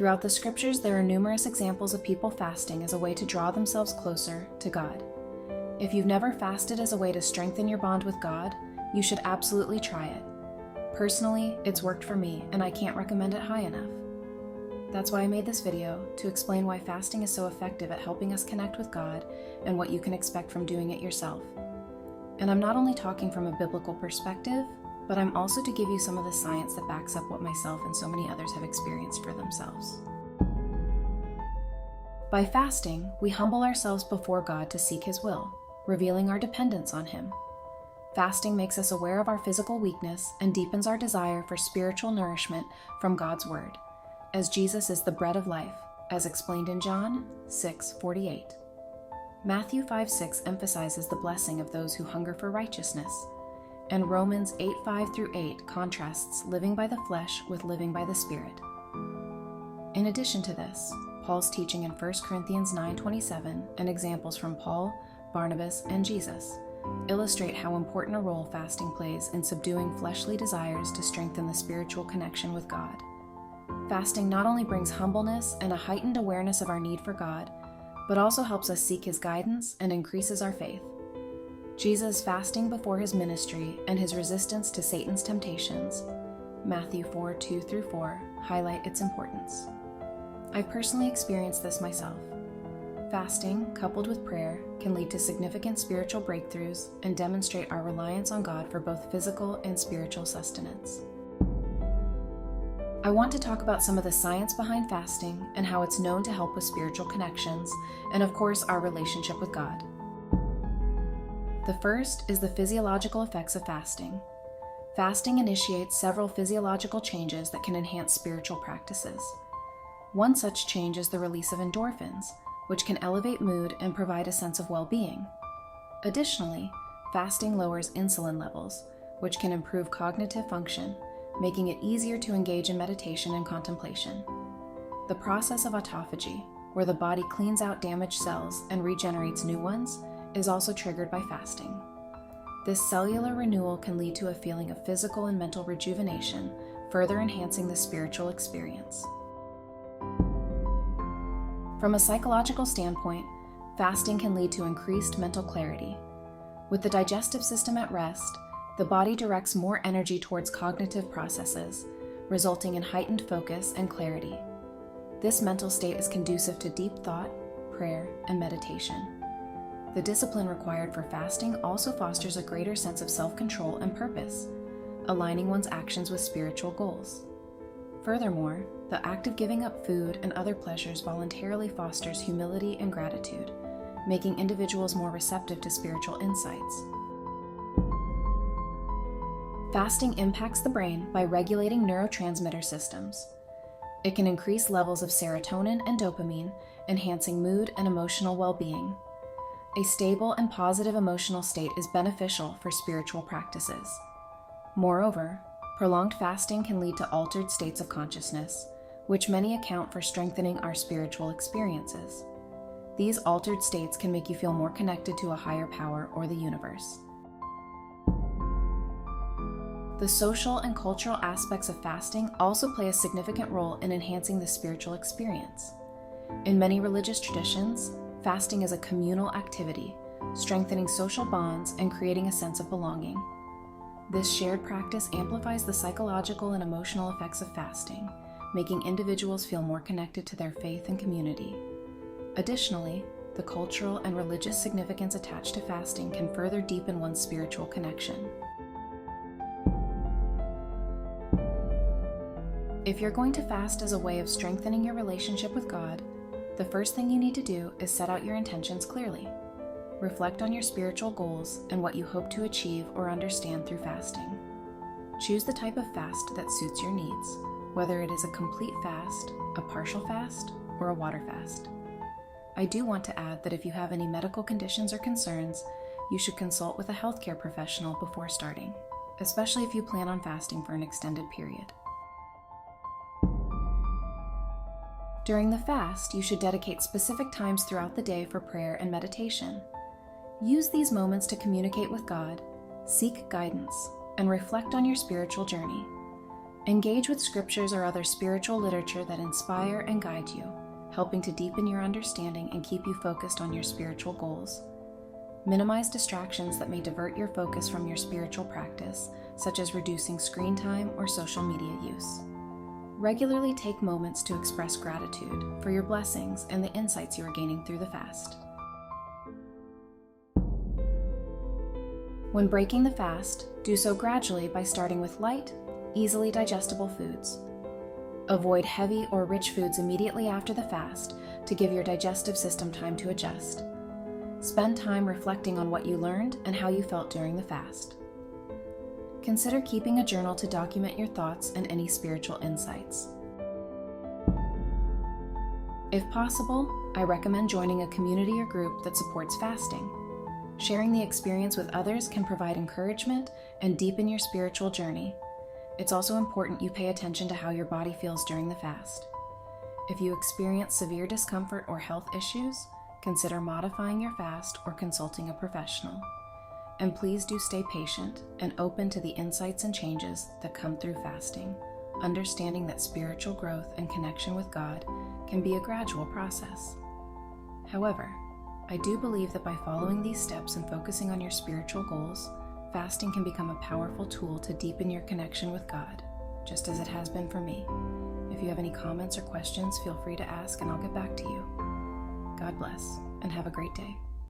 Throughout the scriptures, there are numerous examples of people fasting as a way to draw themselves closer to God. If you've never fasted as a way to strengthen your bond with God, you should absolutely try it. Personally, it's worked for me, and I can't recommend it high enough. That's why I made this video, to explain why fasting is so effective at helping us connect with God and what you can expect from doing it yourself. And I'm not only talking from a biblical perspective, but I'm also to give you some of the science that backs up what myself and so many others have experienced for themselves. By fasting, we humble ourselves before God to seek His will, revealing our dependence on Him. Fasting makes us aware of our physical weakness and deepens our desire for spiritual nourishment from God's Word, as Jesus is the bread of life, as explained in John 6:48. Matthew 5:6 emphasizes the blessing of those who hunger for righteousness, and Romans 8:5-8 contrasts living by the flesh with living by the Spirit. In addition to this, Paul's teaching in 1 Corinthians 9:27 and examples from Paul, Barnabas, and Jesus illustrate how important a role fasting plays in subduing fleshly desires to strengthen the spiritual connection with God. Fasting not only brings humbleness and a heightened awareness of our need for God, but also helps us seek His guidance and increases our faith. Jesus' fasting before His ministry and His resistance to Satan's temptations, Matthew 4:2-4, highlight its importance. I've personally experienced this myself. Fasting, coupled with prayer, can lead to significant spiritual breakthroughs and demonstrate our reliance on God for both physical and spiritual sustenance. I want to talk about some of the science behind fasting and how it's known to help with spiritual connections, and of course, our relationship with God. The first is the physiological effects of fasting. Fasting initiates several physiological changes that can enhance spiritual practices. One such change is the release of endorphins, which can elevate mood and provide a sense of well-being. Additionally, fasting lowers insulin levels, which can improve cognitive function, making it easier to engage in meditation and contemplation. The process of autophagy, where the body cleans out damaged cells and regenerates new ones, is also triggered by fasting. This cellular renewal can lead to a feeling of physical and mental rejuvenation, further enhancing the spiritual experience. From a psychological standpoint, fasting can lead to increased mental clarity. With the digestive system at rest, the body directs more energy towards cognitive processes, resulting in heightened focus and clarity. This mental state is conducive to deep thought, prayer, and meditation. The discipline required for fasting also fosters a greater sense of self-control and purpose, aligning one's actions with spiritual goals. Furthermore, the act of giving up food and other pleasures voluntarily fosters humility and gratitude, making individuals more receptive to spiritual insights. Fasting impacts the brain by regulating neurotransmitter systems. It can increase levels of serotonin and dopamine, enhancing mood and emotional well-being. A stable and positive emotional state is beneficial for spiritual practices. Moreover, prolonged fasting can lead to altered states of consciousness, which many account for strengthening our spiritual experiences. These altered states can make you feel more connected to a higher power or the universe. The social and cultural aspects of fasting also play a significant role in enhancing the spiritual experience. In many religious traditions, fasting is a communal activity, strengthening social bonds and creating a sense of belonging. This shared practice amplifies the psychological and emotional effects of fasting, making individuals feel more connected to their faith and community. Additionally, the cultural and religious significance attached to fasting can further deepen one's spiritual connection. If you're going to fast as a way of strengthening your relationship with God, the first thing you need to do is set out your intentions clearly. Reflect on your spiritual goals and what you hope to achieve or understand through fasting. Choose the type of fast that suits your needs, whether it is a complete fast, a partial fast, or a water fast. I do want to add that if you have any medical conditions or concerns, you should consult with a healthcare professional before starting, especially if you plan on fasting for an extended period. During the fast, you should dedicate specific times throughout the day for prayer and meditation. Use these moments to communicate with God, seek guidance, and reflect on your spiritual journey. Engage with scriptures or other spiritual literature that inspire and guide you, helping to deepen your understanding and keep you focused on your spiritual goals. Minimize distractions that may divert your focus from your spiritual practice, such as reducing screen time or social media use. Regularly take moments to express gratitude for your blessings and the insights you are gaining through the fast. When breaking the fast, do so gradually by starting with light, easily digestible foods. Avoid heavy or rich foods immediately after the fast to give your digestive system time to adjust. Spend time reflecting on what you learned and how you felt during the fast. Consider keeping a journal to document your thoughts and any spiritual insights. If possible, I recommend joining a community or group that supports fasting. Sharing the experience with others can provide encouragement and deepen your spiritual journey. It's also important you pay attention to how your body feels during the fast. If you experience severe discomfort or health issues, consider modifying your fast or consulting a professional. And please do stay patient and open to the insights and changes that come through fasting, understanding that spiritual growth and connection with God can be a gradual process. However, I do believe that by following these steps and focusing on your spiritual goals, fasting can become a powerful tool to deepen your connection with God, just as it has been for me. If you have any comments or questions, feel free to ask and I'll get back to you. God bless and have a great day.